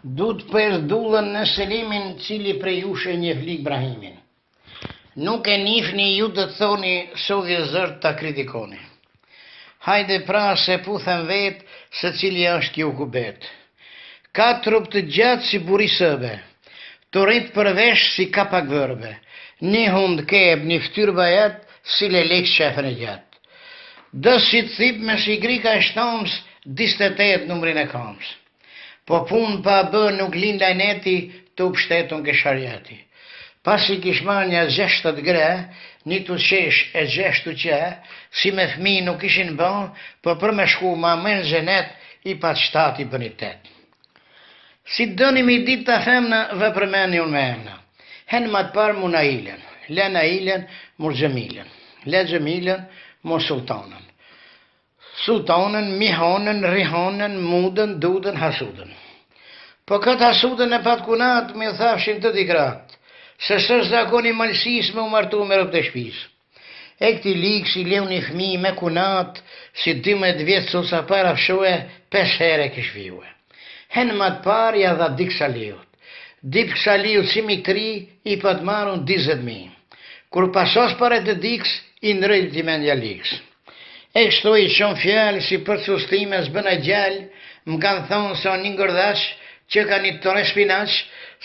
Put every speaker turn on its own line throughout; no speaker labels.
Du të përdullën në selimin cili prej jush e njeh Ibrahimin. Nuk e njihni ju të thoni sodhje zërt ta kritikoni. Hajde pra se puthen vet se cili është ju kubet. Ka trup të gjatë si burisëve, të rrit për vesh si kapak vërbe, një hund keb, një ftyrë bajat, si lelek shefën e gjatë. Dës si të thip me shigrika e shtamës, 28 numrin e kamës. Po pun pa bë nuk linda neti të upshtetun ke sharjati. Pasi kishman një 60 gre, një të qesh e 6 qe, si me fmi nuk ishin bën, për me shku ma men zhenet i pa qtati për një tet. Si dëni mi dit të femna vë përmeni unë me emna. Hen ma të parë mu na ilen, le na ilen mu gjemilen, le gjemilen mu sultanën. Sultanën, mihonën, rihonën, mudën, dudën, hasudën. Po këtë hasudën e pat kunat, me thafshin të dikrat, se së zakoni malsis me u martu me rëp të shpis. E këti likë si leu një fmi me kunat, si 12 vjetë sot sa para fshue, 5 here kish vjue. Hen ma të parë ja dha dik saliut. Dik saliut si mi kri, i pat marun 20.000. Kur pasos pare të diks, i nërëjt i mendja liks. E kështu i qonë fjallë si për sustime s'bëna gjallë, më kanë thonë se o një ngërdash, që ka një tone spinaç,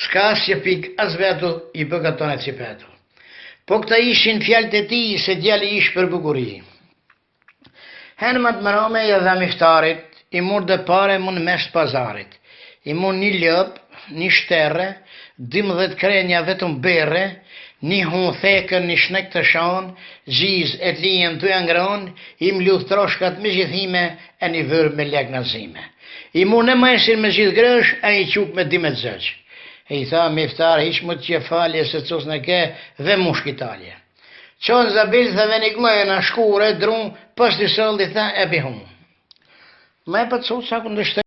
s'ka asje pik as vetu i bëka tone cipetu. Po këta ishin fjallët e ti se djali ish për bukuri. Hen më të mërome i dha miftarit, i mur dhe pare mun mes pazarit. I mun një lëp, një shterre, 12 krenja vetëm berre, një hun thekën, një shnek të shanë, gjiz e të lijen të jangron, i mluth troshkat me gjithime e një vërë me lek nazime. I mu në majsin me gjithë grësh, a i qup me 12 zëq. E i tha miftar, hiq më të që falje se cos në ke dhe mu shkitalje. Qonë zabil dhe veni glojën a shkure, drun, pas të sëlli tha e bihun. Ma e për të sot sa këndështë